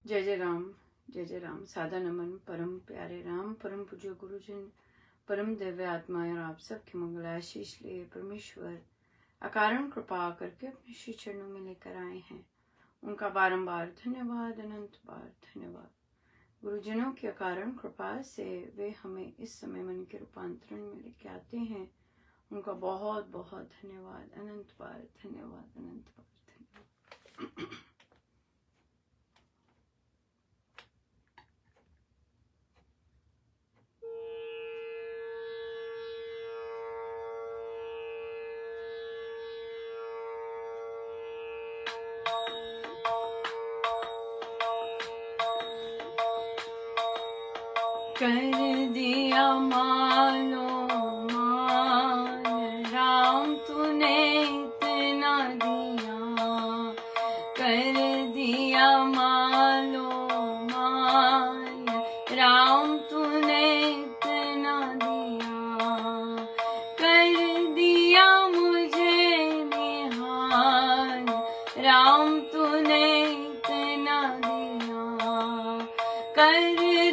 जय जय राम। सादा नमन परम प्यारे राम, परम पूज्य गुरुजन, परम दिव्य आत्माएं और आप सबके मंगलाशीष लिए परमेश्वर अकारण कृपा करके अपने श्री चरणों में लेकर आए हैं। उनका बारंबार धन्यवाद, अनंत बार धन्यवाद। गुरुजनों की अकारण कृपा से वे हमें इस समय मन के रूपांतरण में लेके आते हैं। उनका बहुत बहुत धन्यवाद, अनंत बार धन्यवाद, अनंत बार धन्यवाद। कर दिया मालो मान राम, तूने इतना दिया। कर दिया मालो मान राम, तूने इतना दिया। कर दिया मुझे निहाल राम, तूने इतना दिया। कर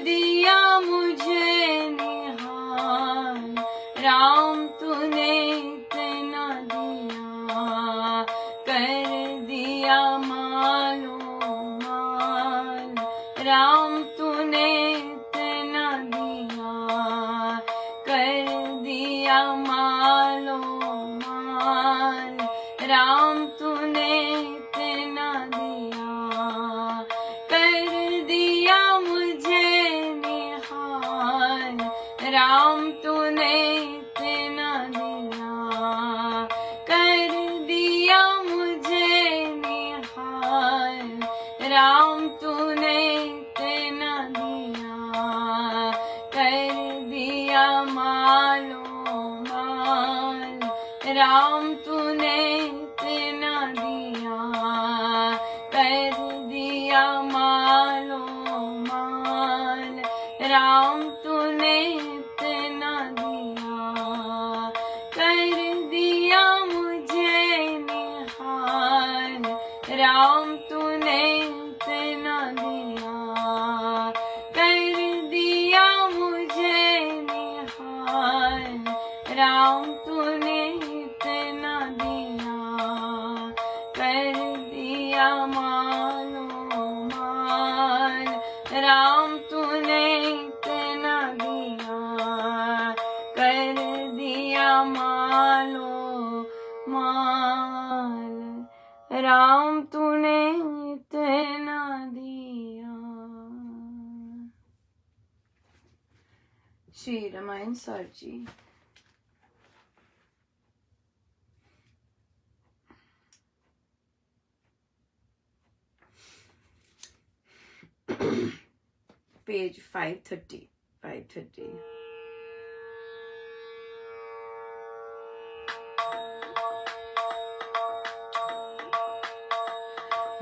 दिया मुझे निहाल राम, तूने इतना दिया। कर दिया मालो माल राम, तूने इतना दिया। कर दिया मालो माल राम, तूने इतना दिया। कर दिया मुझे निहाल राम, तूने इतना दिया। कर दिया मुझे निहाल राम, तूने इतना दिया। कर दिया मालो माल राम, तूने इतना दिया। कर दिया मालो माल राम, तूने इतना दिया। कर दिया मुझे निहाल राम, तूने इतना दिया। कर दिया मुझे निहाल राम, तूने इतना दिया। कर दिया मालो माल राम, तूने इतना दिया। कर दिया मालो माल राम, तूने इतना दिया। श्री रामायण सर जी। पेज 530।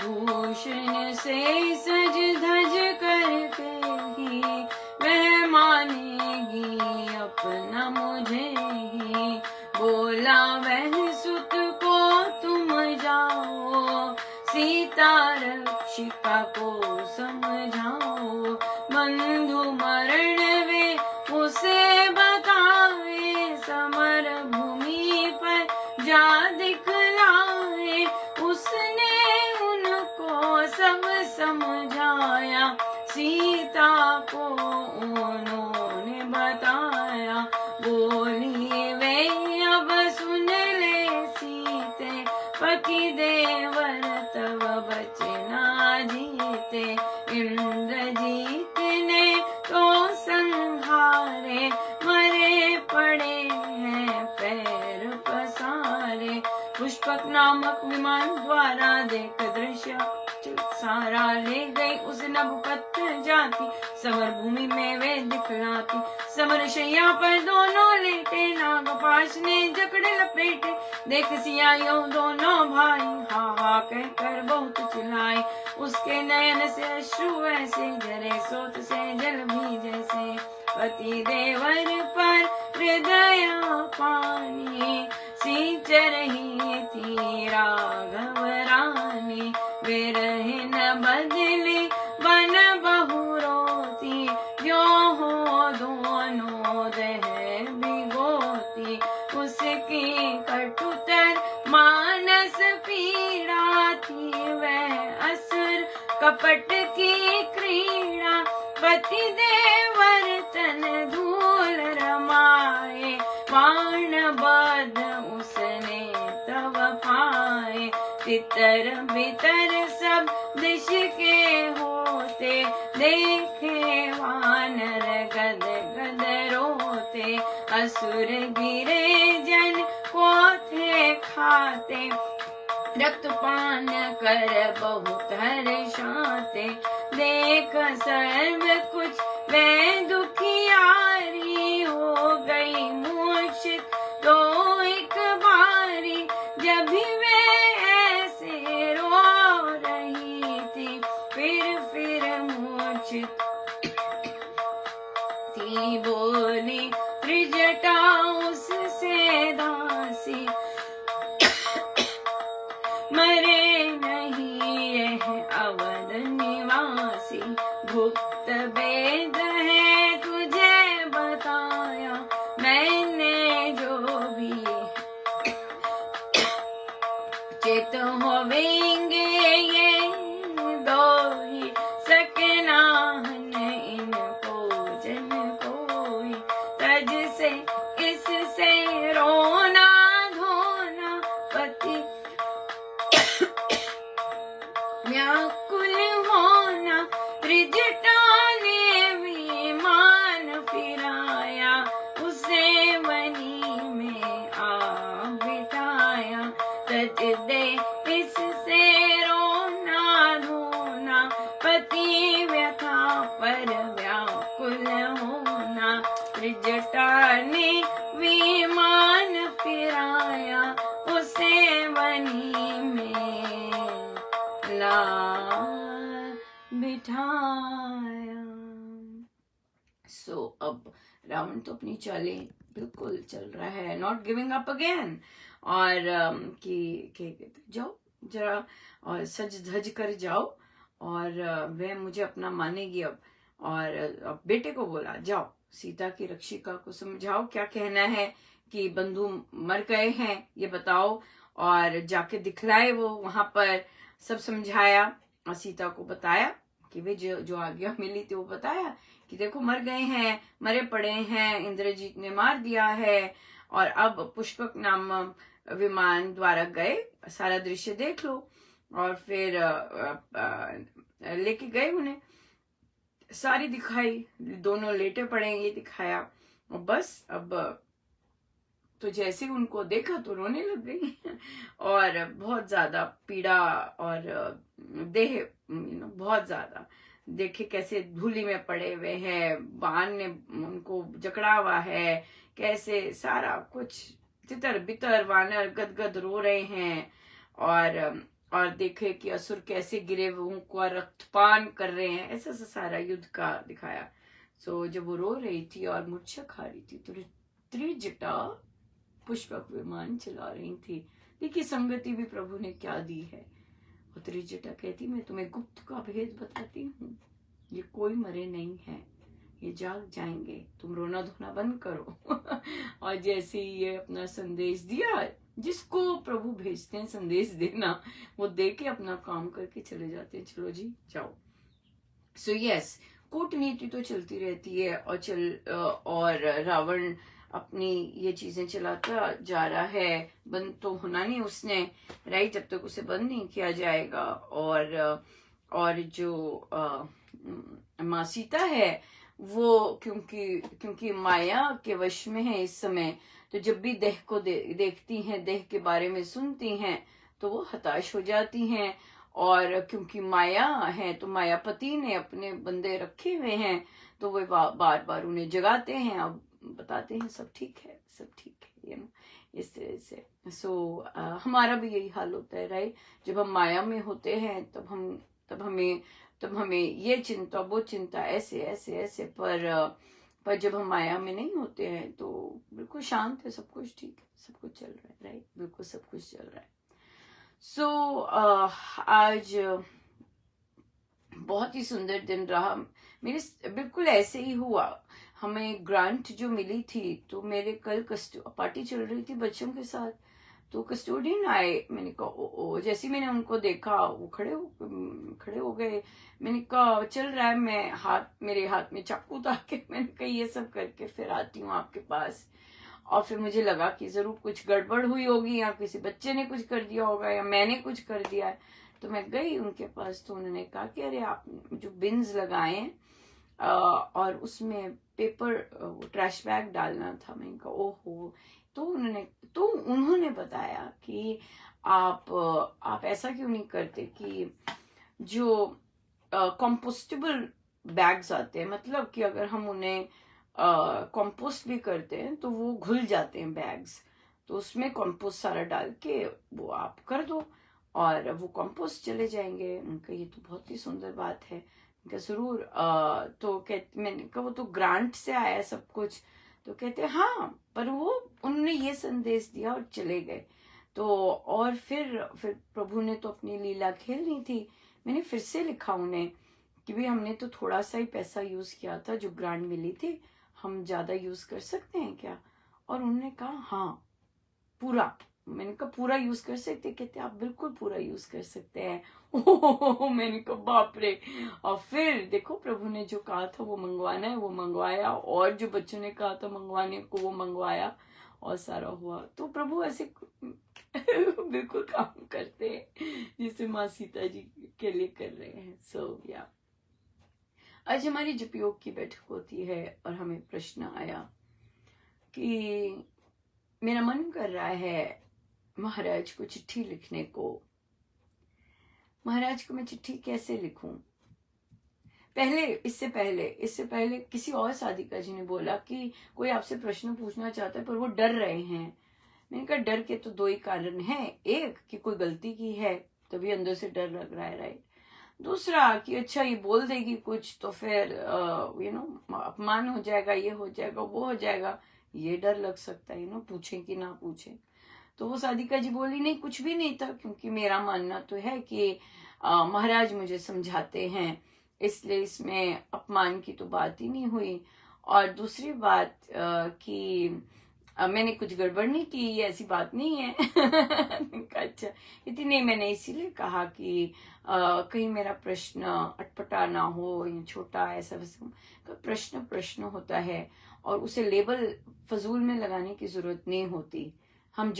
भूषण से सज धज करके ही वह मानेगी अपना मुझे ही। बोला वह सुत को तुम जाओ, सीता रक्षिका को समझाओ। बंधु मरण वे उसे बताए, समर भूमि पर जा दिखलाए। उसने उनको सब समझाया, सीता को उन्होंने बताया। बोली वे अब सुन ले सीते, पति देवर तब बचना जीते। इंद्रजीत ने तो संहारे, मरे पड़े हैं पैर पसारे। पुष्पक नामक विमान द्वारा देख दृश्य सारा, ले गई उस नभपत जाती। समर भूमि में वे दिखलाती, समर शैया पर दोनों लेटे। नागपाश ने जकड़ लपेटे, देख सिया यो दोनों भाई। हा हा कहकर बहुत चिल्लाए, उसके नयन से अश्रु ऐसे झरे, सोत से जल भी जैसे। पति देवर पर हृदय पानी, सींच रही थी राघव रानी। वे रहे न बदले बन कपट की क्रीड़ा पति देवर तन धूल रमाए, बाण बध उसने तब पाए, तितर बितर सब दिश के होते, देखे वानर गद गद रोते, असुर गिरे जन को थे खाते, रक्तपान कर बहुत हर्षाते, देख सर्व कुछ वे दुखियारी, हो गई मूर्छित तो एक बारी, जब भी वे ऐसे रो रही थी, फिर मूर्छित थी, बोली त्रिजटा उससे दासी, मरे नहीं यह अवध निवासी, गुप्त वेद है तुझे बताया, मैंने जो भी चित होवेंगे ये दो ही, सकनाहन इनको जन कोई, तज से इससे रोना धोना, पति व्याकुल होना, त्रिजटा ने विमान फिराया, उसे वनी में आ बिठाया, तज दे इससे रोना धोना, पति व्यथा पर व्याकुल होना, त्रिजटा ने विमान फिराया, उसे वनी में ला बिठाया। सो अब रावण तो अपनी चालें बिल्कुल चल रहा है, नॉट गिविंग अप अगेन, और कि जाओ जरा और सज धज कर जाओ, और वह मुझे अपना मानेगी अब। और अब बेटे को बोला, जाओ सीता की रक्षिका को समझाओ क्या कहना है, कि बंधु मर गए हैं ये बताओ, और जाके दिखलाए वो वहां पर, सब समझाया और सीता को बताया कि वे जो आज्ञा मिली थी वो बताया कि देखो मर गए हैं, मरे पड़े हैं, इंद्रजीत ने मार दिया है, और अब पुष्पक नाम विमान द्वारा गए, सारा दृश्य देख लो, और फिर लेके गए उन्हें, सारी दिखाई, दोनों लेटे पड़े ये दिखाया, और बस अब तो जैसे उनको देखा तो रोने लग गई और बहुत ज्यादा पीड़ा, और देह बहुत ज्यादा, देखे कैसे धूली में पड़े हुए हैं, बाण ने उनको जकड़ा हुआ है, कैसे सारा कुछ तितर बितर, वानर गदगद रो रहे हैं, और देखे कि असुर कैसे गिरे हुए उनको रक्तपान कर रहे हैं, ऐसा सारा युद्ध का दिखाया। सो जब वो रो रही थी और मूर्छा खा रही थी, तो त्रिजटा पुष्पक विमान चला रही थी। देखिए संगति भी प्रभु ने क्या दी है। और त्रिजटा कहती, मैं तुम्हें गुप्त का भेद बताती हूँ, ये कोई मरे नहीं है, ये जाग जाएंगे, तुम रोना धोना बंद करो और जैसे ही ये अपना संदेश दिया, जिसको प्रभु भेजते हैं संदेश देना, वो दे के अपना काम करके चले जाते हैं, चलो जी जाओ। सो यस, कूटनीति तो चलती रहती है, और रावण अपनी ये चीजें चलाता जा रहा है, बंद तो होना नहीं उसने, राइट, जब तक उसे बंद नहीं किया जाएगा। और जो माँ सीता है वो क्योंकि माया के वश में है इस समय, तो जब भी देह को देखती हैं, देह के बारे में सुनती हैं, तो वो हताश हो जाती हैं, और क्योंकि माया है तो मायापति ने अपने बंदे रखे हुए हैं, तो वे बार बार उन्हें जगाते हैं, अब बताते हैं सब ठीक है, सब ठीक है, इस तरह से। सो हमारा भी यही हाल होता है, राइट, जब हम माया में होते हैं तब हमें ये चिंता वो चिंता, ऐसे ऐसे ऐसे, पर जब हम माया में नहीं होते हैं तो बिल्कुल शांत है, सब कुछ ठीक है, सब कुछ चल रहा है, राइट, बिल्कुल सब कुछ चल रहा है। सो आज बहुत ही सुंदर दिन रहा मेरे, बिल्कुल ऐसे ही हुआ। हमें ग्रांट जो मिली थी, तो मेरे कल पार्टी चल रही थी बच्चों के साथ, तो कस्टोडियन आए, मैंने कहा ओ, जैसे मैंने उनको देखा वो खड़े हो गए। मैंने कहा चल रहा है, मेरे हाथ में चाकू था के मैंने कहा ये सब करके फिर आती हूँ आपके पास। और फिर मुझे लगा कि जरूर कुछ गड़बड़ हुई होगी, या किसी बच्चे ने कुछ कर दिया होगा, या मैंने कुछ कर दिया है। तो मैं गई उनके पास, तो उन्होंने कहा कि अरे आप जो बिन्स लगाए हैं और उसमें पेपर ट्रैश बैग डालना था। मैंने कहा ओहो। तो उन्होंने बताया कि आप ऐसा क्यों नहीं करते कि जो कंपोस्टेबल बैग्स आते हैं, मतलब कि अगर हम उन्हें कंपोस्ट भी करते हैं तो वो घुल जाते हैं बैग्स, तो उसमें कंपोस्ट सारा डाल के वो आप कर दो और वो कंपोस्ट चले जाएंगे। उनका ये तो बहुत ही सुंदर बात है। उनका जरूर तो कहते, मैंने कहा वो तो ग्रांट से आया सब कुछ। तो कहते हाँ, पर वो उन्होंने ये संदेश दिया और चले गए। तो और फिर प्रभु ने तो अपनी लीला खेलनी थी। मैंने फिर से लिखा उन्हें कि भाई हमने तो थोड़ा सा ही पैसा यूज किया था, जो ग्रांट मिली थी, हम ज्यादा यूज कर सकते हैं क्या? और उन्होंने कहा हाँ पूरा। मैंने कहा पूरा यूज कर सकते? कहते आप बिल्कुल पूरा यूज कर सकते हैं। ओह, मैंने कहा बाप रे। और फिर देखो प्रभु ने जो कहा था वो मंगवाना है वो मंगवाया, और जो बच्चों ने कहा था मंगवाने को वो मंगवाया, और सारा हुआ। तो प्रभु ऐसे बिल्कुल काम करते हैं जिसे माँ सीता जी के लिए कर रहे हैं। सो या आज हमारी जपयोग की बैठक होती है और हमें प्रश्न आया कि मेरा मन कर रहा है महाराज को चिट्ठी लिखने को। महाराज को मैं चिट्ठी कैसे लिखूं? इससे पहले किसी और साधिका जी ने बोला कि कोई आपसे प्रश्न पूछना चाहता है पर वो डर रहे हैं। मैंने कहा डर के तो दो ही कारण हैं, एक कि कोई गलती की है तभी अंदर से डर लग रहा है, राइट। दूसरा कि अच्छा ये बोल देगी कुछ तो फिर अपमान हो जाएगा, ये हो जाएगा, वो हो जाएगा, ये डर लग सकता है, पूछे कि ना पूछे। तो वो साधिका जी बोली नहीं कुछ भी नहीं था, क्योंकि मेरा मानना तो है कि महाराज मुझे समझाते हैं, इसलिए इसमें अपमान की तो बात ही नहीं हुई। और दूसरी बात कि मैंने कुछ गड़बड़ नहीं की, ये ऐसी बात नहीं है। अच्छा, इतनी नहीं, मैंने इसीलिए कहा कि कहीं मेरा प्रश्न अटपटा ना हो या छोटा ऐसा वैसा। प्रश्न होता है और उसे लेबल फजूल में लगाने की जरूरत नहीं होती। हम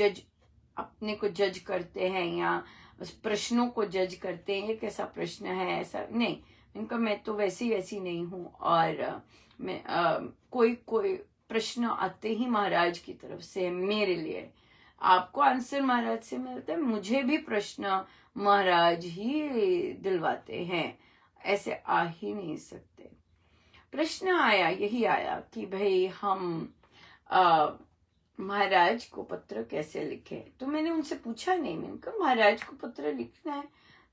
अपने को जज करते हैं या उस प्रश्नों को जज करते हैं, ये कैसा प्रश्न है, ऐसा नहीं। इनका मैं तो वैसी नहीं हूँ, और मैं कोई प्रश्न आते ही महाराज की तरफ से मेरे लिए। आपको आंसर महाराज से मिलता है, मुझे भी प्रश्न महाराज ही दिलवाते हैं, ऐसे आ ही नहीं सकते। प्रश्न आया, यही आया कि भाई हम महाराज को पत्र कैसे लिखे। तो मैंने उनसे पूछा नहीं, मैंने कहा महाराज को पत्र लिखना है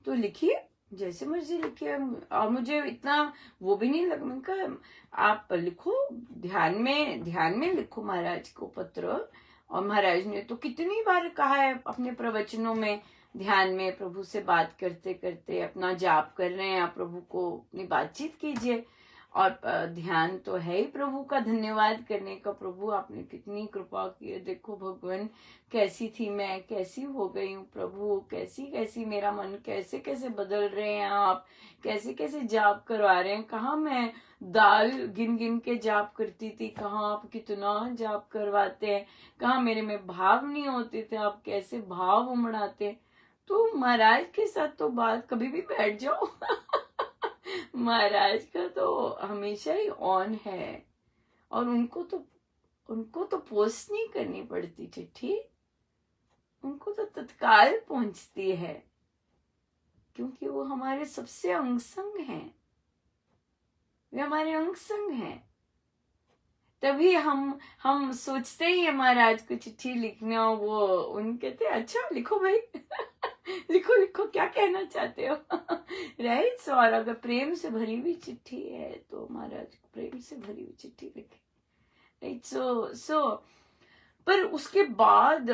तो लिखिए, जैसे मर्जी लिखिए। और मुझे इतना वो भी नहीं लगा। मैंने कहा आप लिखो, ध्यान में लिखो महाराज को पत्र। और महाराज ने तो कितनी बार कहा है अपने प्रवचनों में, ध्यान में प्रभु से बात करते करते अपना जाप कर रहे हैं, आप प्रभु को अपनी बातचीत कीजिए। और ध्यान तो है ही प्रभु का धन्यवाद करने का। प्रभु आपने कितनी कृपा की है, देखो भगवान कैसी थी मैं, कैसी हो गई हूँ प्रभु, कैसी मेरा मन कैसे कैसे बदल रहे हैं आप, कैसे कैसे जाप करवा रहे हैं। कहाँ मैं दाल गिन गिन के जाप करती थी, कहाँ आप कितना जाप करवाते हैं, कहाँ मेरे में भाव नहीं होते थे, आप कैसे भाव उमड़ाते। तो महाराज के साथ तो बात कभी भी बैठ जाओ महाराज का तो हमेशा ही ऑन है। और उनको तो पोस्ट नहीं करनी पड़ती चिट्ठी, उनको तो तत्काल पहुंचती है, क्योंकि वो हमारे सबसे अंग संग हैं, वे हमारे अंग संग हैं। तभी हम सोचते ही महाराज को चिट्ठी लिखना, वो उनके कहते अच्छा लिखो भाई लिखो क्या कहना चाहते हो राइट। सो और अगर प्रेम से भरी हुई चिट्ठी है तो महाराज को प्रेम से भरी हुई चिट्ठी लिखे, राइट। सो पर उसके बाद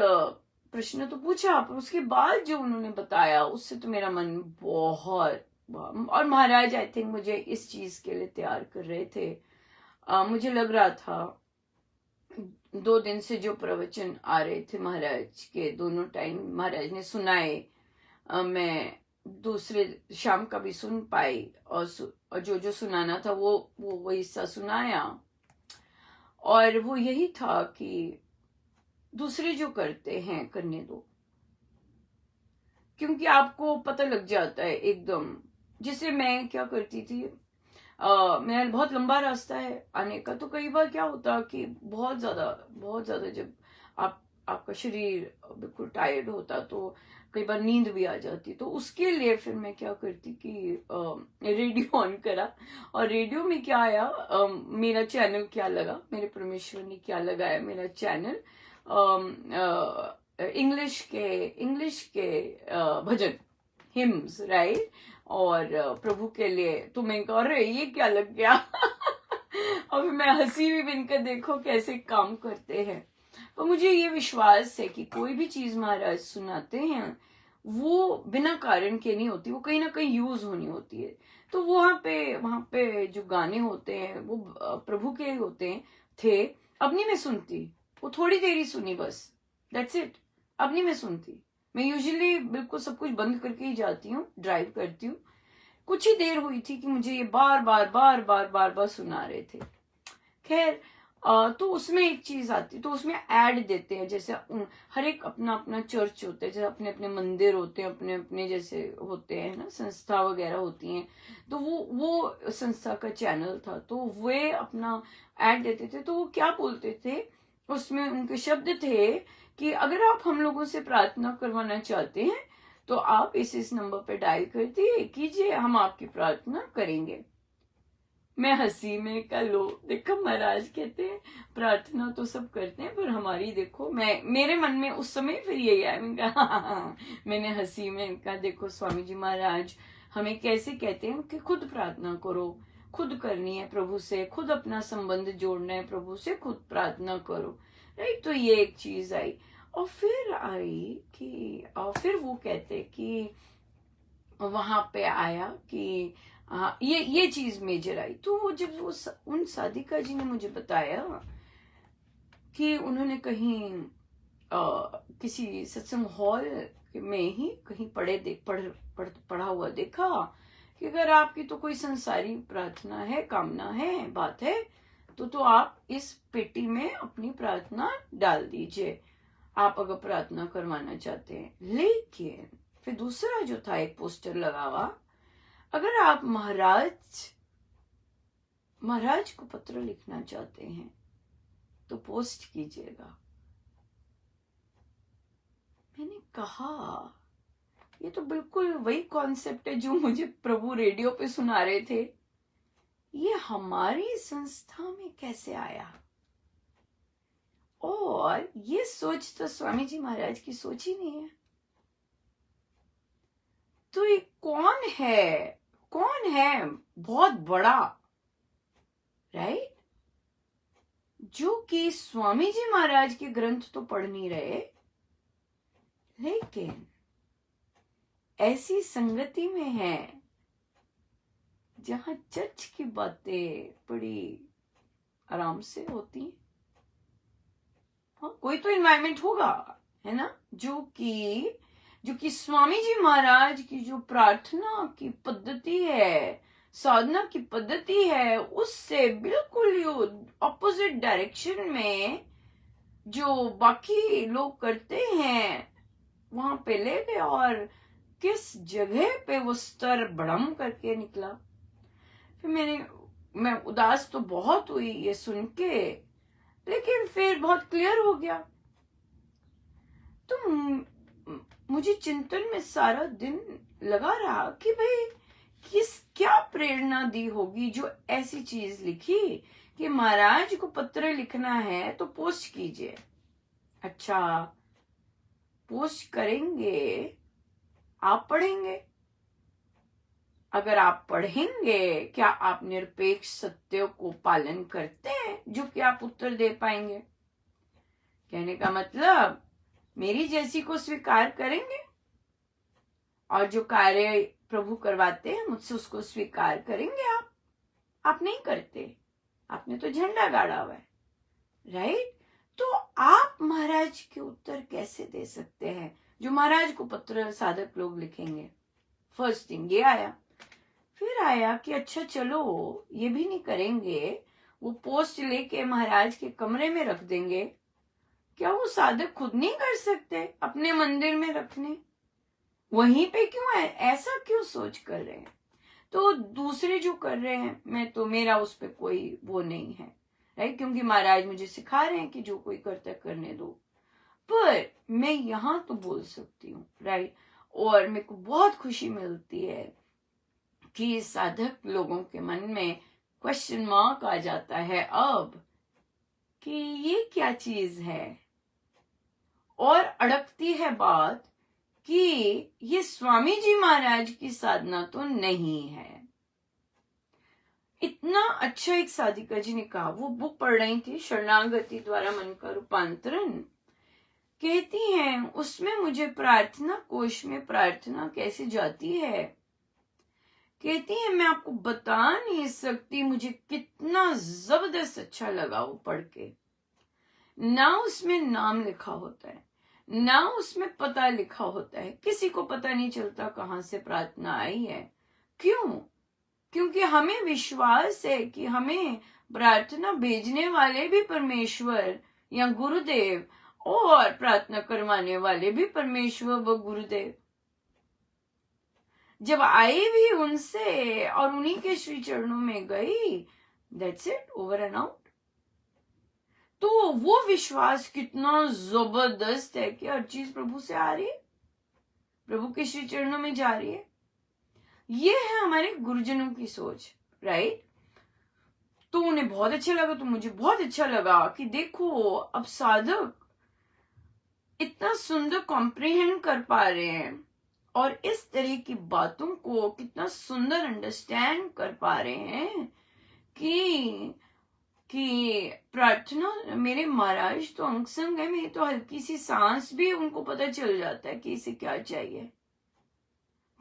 प्रश्न तो पूछा, पर उसके बाद जो उन्होंने बताया उससे तो मेरा मन बहुत, और महाराज आई थिंक मुझे इस चीज के लिए तैयार कर रहे थे। मुझे लग रहा था 2 दिन से जो प्रवचन आ रहे थे महाराज के, दोनों टाइम महाराज ने सुनाए, मैं दूसरे शाम का भी सुन पाई, और जो जो सुनाना था वो हिस्सा सुनाया। और वो यही था कि दूसरे जो करते हैं करने दो, क्योंकि आपको पता लग जाता है एकदम। जैसे मैं क्या करती थी, मेरा बहुत लंबा रास्ता है आने का, तो कई बार क्या होता कि बहुत ज्यादा जब आपका शरीर बिल्कुल टायर्ड होता तो कई बार नींद भी आ जाती। तो उसके लिए फिर मैं क्या करती कि रेडियो ऑन करा, और रेडियो में क्या आया, मेरा चैनल क्या लगा, मेरे परमेश्वर ने क्या लगाया मेरा चैनल, इंग्लिश के भजन, हिम्स, राइट। और प्रभु के लिए, तो मैं कह रहे ये क्या लग गया और फिर मैं हंसी भी बिनकर, देखो कैसे काम करते हैं। तो मुझे ये विश्वास है कि कोई भी चीज महाराज सुनाते हैं वो बिना कारण के नहीं होती, वो कहीं ना कहीं यूज होनी होती है। तो वहां पे जो गाने होते हैं वो प्रभु के होते हैं थे। अपनी में सुनती, वो थोड़ी देर ही सुनी बस, दैट्स इट। अपनी में सुनती, मैं यूजुअली बिल्कुल सब कुछ बंद करके ही जाती हूँ, ड्राइव करती हूँ। कुछ ही देर हुई थी कि मुझे ये बार बार बार बार बार बार सुना रहे थे। खैर, तो उसमें एक चीज आती, तो उसमें ऐड देते हैं, जैसे हर एक अपना अपना चर्च होता है, जैसे अपने अपने मंदिर होते हैं, अपने अपने जैसे होते हैं ना, संस्था वगैरह होती हैं। तो वो संस्था का चैनल था, तो वे अपना ऐड देते थे। तो वो क्या बोलते थे, उसमें उनके शब्द थे कि अगर आप हम लोगों से प्रार्थना करवाना चाहते हैं तो आप इस नंबर पे डायल करके कीजिए, हम आपकी प्रार्थना करेंगे। मैं हंसी में का लो, देखो महाराज कहते हैं प्रार्थना तो सब करते हैं पर हमारी देखो, मेरे मन में उस समय फिर यही आया, मैंने कहा मैंने हंसी में कहा देखो स्वामी जी महाराज हमें कैसे कहते हैं कि खुद प्रार्थना करो, खुद करनी है प्रभु से, खुद अपना संबंध जोड़ना है प्रभु से, खुद प्रार्थना करो, राइट। तो ये एक चीज आई। और फिर आई कि फिर वो कहते कि वहां पे आया कि ये चीज मेजर आई। तो वो जब उन साधिका जी ने मुझे बताया कि उन्होंने कहीं किसी सत्संग हॉल में ही कहीं पढ़ा हुआ देखा कि अगर आपकी तो कोई संसारी प्रार्थना है, कामना है, बात है, तो आप इस पेटी में अपनी प्रार्थना डाल दीजिए, आप अगर प्रार्थना करवाना चाहते हैं। लेकिन फिर दूसरा जो था एक पोस्टर लगा हुआ, अगर आप महाराज को पत्र लिखना चाहते हैं तो पोस्ट कीजिएगा। मैंने कहा ये तो बिल्कुल वही कॉन्सेप्ट है जो मुझे प्रभु रेडियो पे सुना रहे थे, ये हमारी संस्था में कैसे आया। और ये सोच तो स्वामी जी महाराज की सोच ही नहीं है। तो ये कौन है बहुत बड़ा, राइट, जो कि स्वामी जी महाराज के ग्रंथ तो पढ़ नहीं रहे, लेकिन ऐसी संगति में है जहां चर्च की बातें बड़ी आराम से होती हैं। हाँ, कोई तो इन्वायरमेंट होगा, है ना, जो कि स्वामी जी महाराज की जो प्रार्थना की पद्धति है, साधना की पद्धति है, उससे बिल्कुल ऑपोजिट डायरेक्शन में जो बाकी लोग करते हैं वहां पे ले गए, और किस जगह पे वो स्तर बढ़म करके निकला। फिर मैं उदास तो बहुत हुई ये सुन के, लेकिन फिर बहुत क्लियर हो गया। तो मुझे चिंतन में सारा दिन लगा रहा कि भाई क्या प्रेरणा दी होगी जो ऐसी चीज लिखी कि महाराज को पत्र लिखना है तो पोस्ट कीजिए। अच्छा, पोस्ट करेंगे, आप पढ़ेंगे, अगर आप पढ़ेंगे क्या आप निरपेक्ष सत्य को पालन करते हैं जो कि आप उत्तर दे पाएंगे। कहने का मतलब मेरी जैसी को स्वीकार करेंगे, और जो कार्य प्रभु करवाते हैं मुझसे उसको स्वीकार करेंगे। आप नहीं करते, आपने तो झंडा गाड़ा हुआ है, राइट। तो आप महाराज के उत्तर कैसे दे सकते हैं? जो महाराज को पत्र साधक लोग लिखेंगे, फर्स्ट थिंग ये आया। फिर आया कि अच्छा चलो ये भी नहीं करेंगे, वो पोस्ट लेके महाराज के कमरे में रख देंगे। क्या वो साधक खुद नहीं कर सकते अपने मंदिर में रखने? वहीं पे क्यों है? ऐसा क्यों सोच कर रहे हैं? तो दूसरे जो कर रहे हैं, मैं तो मेरा उस पर कोई वो नहीं है, राइट, क्योंकि महाराज मुझे सिखा रहे हैं कि जो कोई करता है करने दो। पर मैं यहाँ तो बोल सकती हूँ, राइट, और मेरे को बहुत खुशी मिलती है कि साधक लोगों के मन में क्वेश्चन मार्क आ जाता है अब कि ये क्या चीज है, और अड़कती है बात कि ये स्वामी जी महाराज की साधना तो नहीं है। इतना अच्छा एक साधिका जी ने कहा, वो बुक पढ़ रही थी, शरणागति द्वारा मन का रूपांतरण, कहती हैं उसमें मुझे प्रार्थना कोश में प्रार्थना कैसे जाती है, कहती है मैं आपको बता नहीं सकती मुझे कितना जबरदस्त अच्छा लगा वो पढ़ के। ना उसमें नाम लिखा होता है, ना उसमें पता लिखा होता है, किसी को पता नहीं चलता कहाँ से प्रार्थना आई है। क्यों? क्योंकि हमें विश्वास है कि हमें प्रार्थना भेजने वाले भी परमेश्वर या गुरुदेव, और प्रार्थना करवाने वाले भी परमेश्वर व गुरुदेव। जब आई भी उनसे और उन्हीं के श्री चरणों में गई, that's it, over and out. तो वो विश्वास कितना जबरदस्त है कि हर चीज प्रभु से आ रही है, प्रभु के श्री चरणों में जा रही है। ये है हमारे गुरुजनों की सोच, राइट। तो उन्हें बहुत अच्छा लगा, तो मुझे बहुत अच्छा लगा कि देखो अब साधक इतना सुंदर कॉम्प्रिहेंड कर पा रहे हैं और इस तरह की बातों को कितना सुंदर अंडरस्टैंड कर पा रहे हैं कि प्रार्थना, मेरे महाराज तो अंग संग है, मेरी तो हल्की सी सांस भी उनको पता चल जाता है कि इसे क्या चाहिए।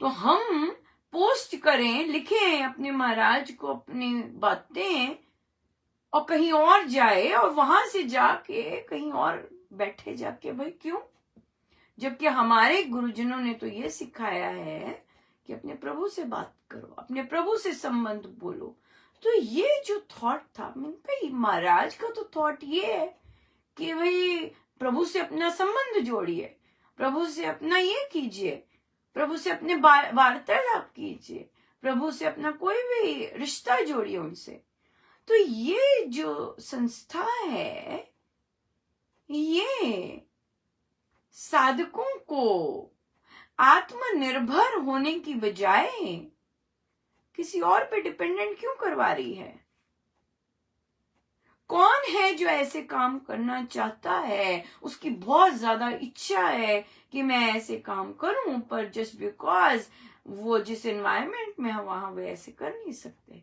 तो हम पोस्ट करें, लिखें अपने महाराज को अपनी बातें, और कहीं और जाए और वहां से जाके कहीं और बैठे जाके, भाई क्यों? जबकि हमारे गुरुजनों ने तो ये सिखाया है कि अपने प्रभु से बात करो, अपने प्रभु से संबंध बोलो। तो ये जो थॉट था, भाई महाराज का तो थॉट ये है कि भाई प्रभु से अपना संबंध जोड़िए, प्रभु से अपना ये कीजिए, प्रभु से अपने वार्तालाप कीजिए, प्रभु से अपना कोई भी रिश्ता जोड़िए उनसे। तो ये जो संस्था है, ये साधकों को आत्मनिर्भर होने की बजाय किसी और पे डिपेंडेंट क्यों करवा रही है? कौन है जो ऐसे काम करना चाहता है, उसकी बहुत ज्यादा इच्छा है कि मैं ऐसे काम करूं, पर जस्ट बिकॉज वो जिस एनवायरमेंट में है वहां वे ऐसे कर नहीं सकते?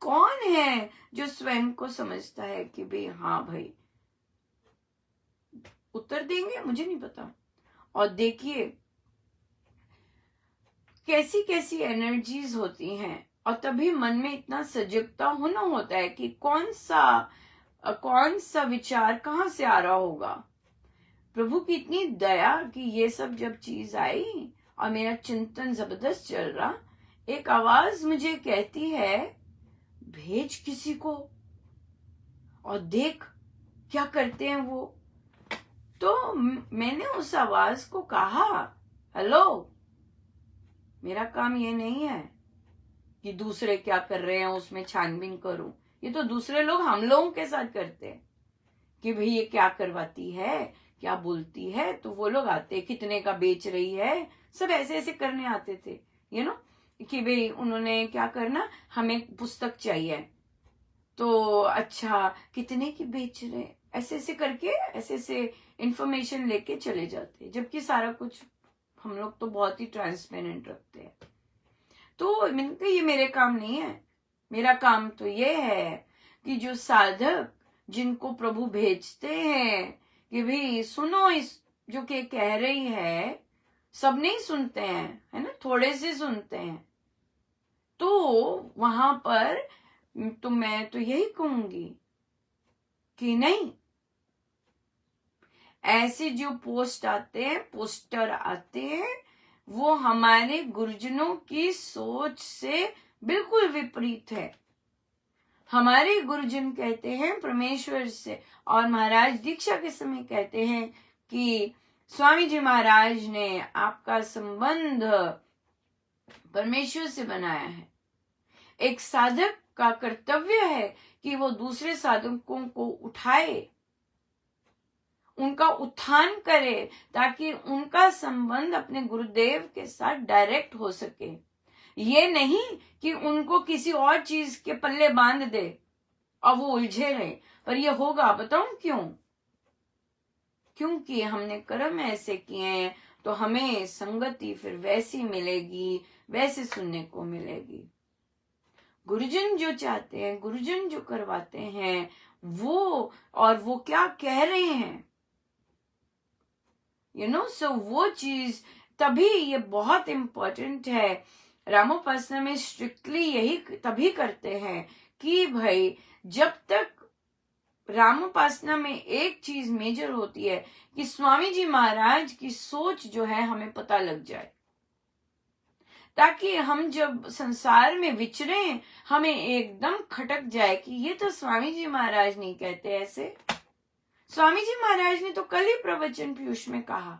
कौन है जो स्वयं को समझता है कि भाई हाँ भाई, उत्तर देंगे मुझे नहीं पता। और देखिए कैसी कैसी एनर्जीज होती हैं, और तभी मन में इतना सजगता होना होता है कि कौन सा विचार कहाँ से आ रहा होगा। प्रभु की इतनी दया कि ये सब जब चीज आई और मेरा चिंतन जबरदस्त चल रहा, एक आवाज मुझे कहती है भेज किसी को और देख क्या करते हैं वो। तो मैंने उस आवाज को कहा, हेलो, मेरा काम ये नहीं है कि दूसरे क्या कर रहे हैं उसमें छानबीन करूं। ये तो दूसरे लोग हम लोगों के साथ करते हैं कि भाई ये क्या करवाती है, क्या बोलती है, तो वो लोग आते कितने का बेच रही है, सब ऐसे ऐसे करने आते थे, कि भाई उन्होंने क्या करना, हमें पुस्तक चाहिए तो अच्छा कितने की बेच रहे, ऐसे ऐसे करके ऐसे ऐसे इंफॉर्मेशन लेके चले जाते, जबकि सारा कुछ हम लोग तो बहुत ही ट्रांसपेरेंट रखते हैं। तो मैंने कहा ये मेरे काम नहीं है, मेरा काम तो ये है कि जो साधक जिनको प्रभु भेजते हैं कि भाई सुनो, इस जो के कह रही है, सब नहीं सुनते हैं, है ना, थोड़े से सुनते हैं। तो वहां पर तो मैं तो यही कहूंगी कि नहीं, ऐसे जो पोस्टर आते हैं वो हमारे गुरुजनों की सोच से बिल्कुल विपरीत है। हमारे गुरुजन कहते हैं परमेश्वर से, और महाराज दीक्षा के समय कहते हैं कि स्वामी जी महाराज ने आपका संबंध परमेश्वर से बनाया है। एक साधक का कर्तव्य है कि वो दूसरे साधकों को उठाए, उनका उत्थान करे, ताकि उनका संबंध अपने गुरुदेव के साथ डायरेक्ट हो सके। ये नहीं कि उनको किसी और चीज के पल्ले बांध दे और वो उलझे रहे। पर ये होगा, बताऊं क्यों? क्योंकि हमने कर्म ऐसे किए हैं तो हमें संगति फिर वैसी मिलेगी, वैसे सुनने को मिलेगी। गुरुजन जो चाहते हैं, गुरुजन जो करवाते हैं, वो क्या कह रहे हैं, सो वो चीज, तभी ये बहुत इंपॉर्टेंट है। रामोपासना में स्ट्रिक्टली यही तभी करते हैं कि भाई जब तक रामोपासना में एक चीज मेजर होती है कि स्वामी जी महाराज की सोच जो है हमें पता लग जाए, ताकि हम जब संसार में विचरे हमें एकदम खटक जाए कि ये तो स्वामी जी महाराज नहीं कहते ऐसे। स्वामी जी महाराज ने तो कल ही प्रवचन पीयूष में कहा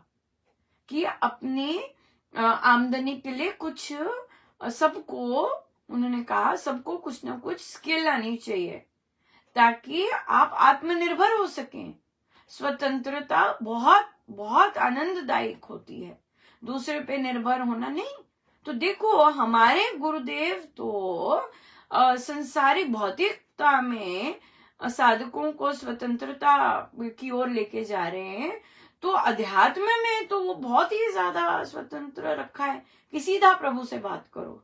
कि अपने आमदनी के लिए कुछ उन्होंने कहा सबको कुछ ना कुछ स्किल आनी चाहिए ताकि आप आत्मनिर्भर हो सकें। स्वतंत्रता बहुत बहुत आनंददायक होती है, दूसरे पे निर्भर होना नहीं। तो देखो हमारे गुरुदेव तो संसारिक भौतिकता में साधकों को स्वतंत्रता की ओर लेके जा रहे हैं, तो अध्यात्म में तो वो बहुत ही ज्यादा स्वतंत्र रखा है कि सीधा प्रभु से बात करो।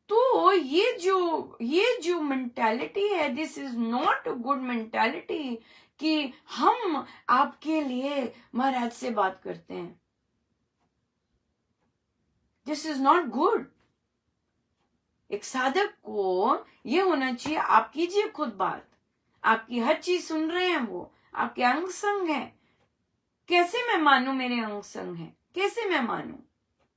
तो ये जो मेंटालिटी है, this is not a good mentality कि हम आपके लिए महाराज से बात करते हैं। This is not good. एक साधक को ये होना चाहिए, आप कीजिए खुद बात, आपकी हर चीज सुन रहे हैं, वो आपके अंग संग है। कैसे मैं मानूं मेरे अंग संग है, कैसे मैं मानूं,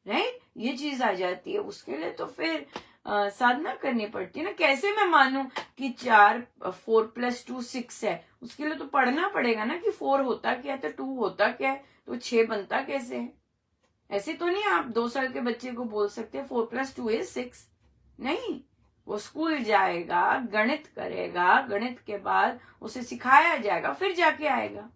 राइट? ये चीज आ जाती है। उसके लिए तो फिर साधना करनी पड़ती है ना। कैसे मैं मानूं कि 4 + 2 6 है, उसके लिए तो पढ़ना पड़ेगा ना कि 4 होता क्या है, तो 2 होता क्या है, तो 6 बनता कैसे है। ऐसे तो नहीं आप 2 साल के बच्चे को बोल सकते 4 + 2 = 6। नहीं, वो स्कूल जाएगा, गणित करेगा, गणित के बाद उसे सिखाया जाएगा, फिर जाके आएगा।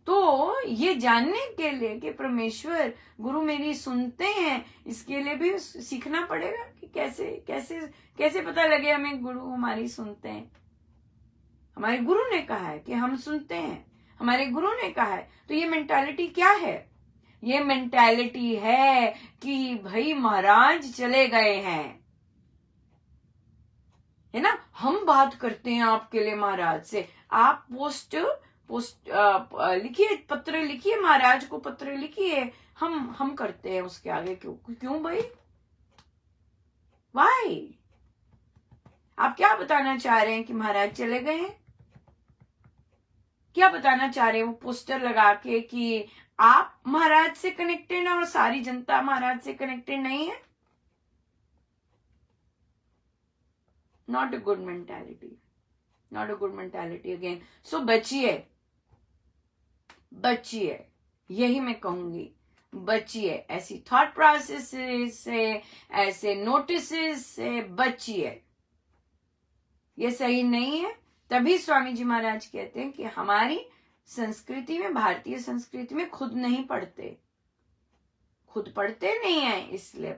तो ये जानने के लिए कि परमेश्वर गुरु मेरी सुनते हैं, इसके लिए भी सीखना पड़ेगा कि कैसे कैसे कैसे पता लगे हमें गुरु हमारी सुनते हैं। हमारे गुरु ने कहा है कि हम सुनते हैं, हमारे गुरु ने कहा है। तो ये मेंटालिटी क्या है? ये मेंटालिटी है कि भाई महाराज चले गए हैं, है ना, हम बात करते हैं आपके लिए महाराज से। आप पोस्ट लिखिए, पत्र लिखिए, महाराज को पत्र लिखिए, हम करते हैं उसके आगे। क्यों भाई? वाई? आप क्या बताना चाह रहे हैं कि महाराज चले गए हैं? क्या बताना चाह रहे हैं वो पोस्टर लगा के कि आप महाराज से कनेक्टेड हैं और सारी जनता महाराज से कनेक्टेड नहीं है? Not a good mentality, not a good mentality again. So बचिए, यही मैं कहूंगी, बचिए ऐसी थॉट प्रोसेस से, ऐसे नोटिस से बचिए। ये सही नहीं है। तभी स्वामी जी महाराज कहते हैं कि हमारी संस्कृति में, भारतीय संस्कृति में खुद पढ़ते नहीं है। इसलिए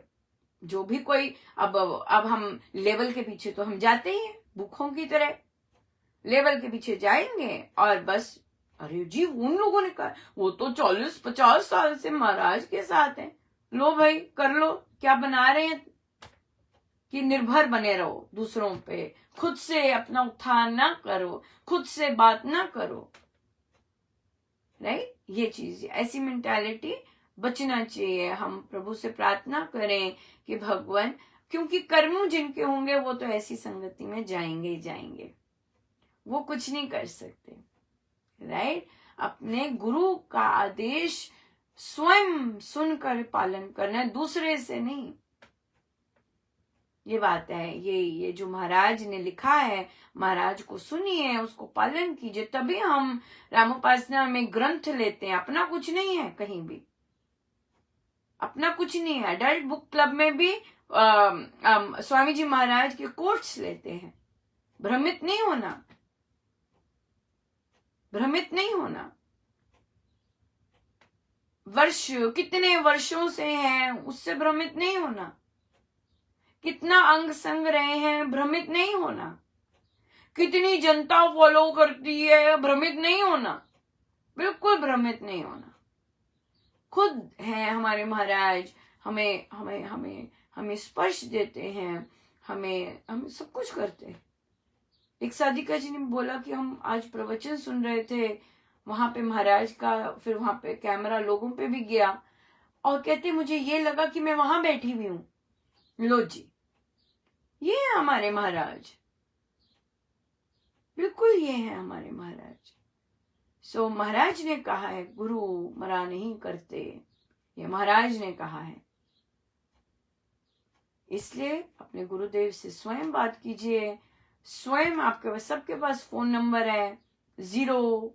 जो भी कोई अब हम लेवल के पीछे तो हम जाते ही हैं, भूखों की तरह लेवल के पीछे जाएंगे और बस, अरे जी उन लोगों ने कहा वो तो 40-50 साल से महाराज के साथ हैं, लो भाई कर लो, क्या बना रहे हैं कि निर्भर बने रहो दूसरों पे, खुद से अपना उत्थान ना करो, खुद से बात ना करो, राइट? ये चीज, ऐसी मेंटालिटी बचना चाहिए। हम प्रभु से प्रार्थना करें कि भगवान, क्योंकि कर्म जिनके होंगे वो तो ऐसी संगति में जाएंगे ही जाएंगे, वो कुछ नहीं कर सकते, राइट। अपने गुरु का आदेश स्वयं सुनकर पालन करना है, दूसरे से नहीं। ये बात है, ये जो महाराज ने लिखा है, महाराज को सुनिए, उसको पालन कीजिए, तभी हम रामोपासना में ग्रंथ लेते हैं। अपना कुछ नहीं है, कहीं भी अपना कुछ नहीं है। अडल्ट बुक क्लब में भी स्वामी जी महाराज के कोट्स लेते हैं। भ्रमित नहीं होना, भ्रमित नहीं होना। वर्ष कितने वर्षों से हैं, उससे भ्रमित नहीं होना। कितना अंग संग रहे हैं, भ्रमित नहीं होना। कितनी जनता फॉलो करती है, भ्रमित नहीं होना, बिल्कुल भ्रमित नहीं होना। खुद है हमारे महाराज, हमें हमें हमें हमें स्पर्श देते हैं, हमें सब कुछ करते हैं। एक साधिका जी ने बोला कि हम आज प्रवचन सुन रहे थे, वहां पे महाराज का, फिर वहां पे कैमरा लोगों पे भी गया, और कहते मुझे ये लगा कि मैं वहां बैठी हुई हूं। लो जी, ये है हमारे महाराज, बिल्कुल ये है हमारे महाराज। सो महाराज ने कहा है, गुरु मरा नहीं करते, ये महाराज ने कहा है। इसलिए अपने गुरुदेव से स्वयं बात कीजिए। स्वयं आपके सबके पास फोन नंबर है 0,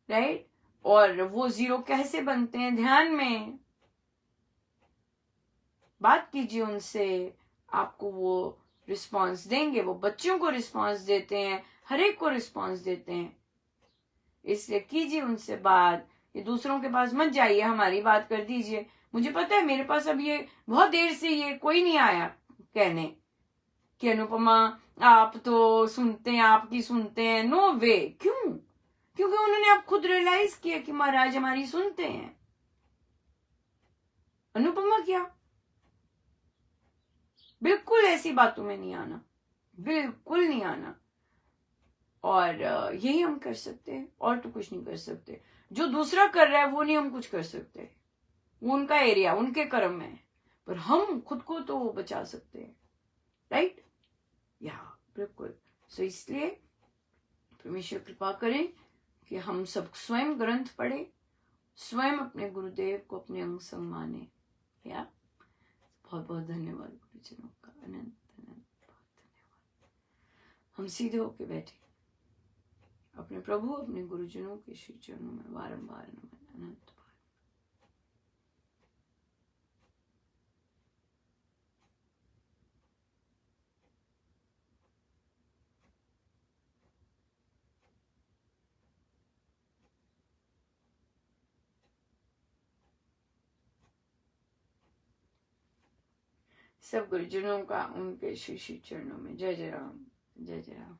राइट। और वो 0 कैसे बनते हैं, ध्यान में बात कीजिए उनसे, आपको वो रिस्पांस देंगे। वो बच्चों को रिस्पांस देते हैं, हर एक को रिस्पांस देते हैं। इसलिए कीजिए उनसे बात। ये दूसरों के पास मत जाइए, हमारी बात कर दीजिए। मुझे पता है मेरे पास अब ये बहुत देर से ये कोई नहीं आया कहने कि अनुपमा आप तो सुनते हैं, आपकी सुनते हैं। नो वे। क्यों? क्योंकि उन्होंने अब खुद रियलाइज किया कि महाराज हमारी सुनते हैं। अनुपमा क्या, बिल्कुल ऐसी बातों में नहीं आना, बिल्कुल नहीं आना। और यही हम कर सकते हैं, और तो कुछ नहीं कर सकते। जो दूसरा कर रहा है वो नहीं हम कुछ कर सकते, वो उनका एरिया, उनके कर्म में है, पर हम खुद को तो बचा सकते हैं, राइट। या बिल्कुल। सो इसलिए परमेश्वर कृपा करें कि हम सब स्वयं ग्रंथ पढ़े, स्वयं अपने गुरुदेव को अपने अंग संग माने। या बहुत बहुत धन्यवाद गुरुजनों का, अनंत अनंत बहुत धन्यवाद। हम सीधे होके बैठे, अपने प्रभु अपने गुरुजनों के श्री चरणों में बारंबार नमन, अनंत बार। सब गुरुजनों का उनके श्री श्री चरणों में जय जय राम, जय जय राम।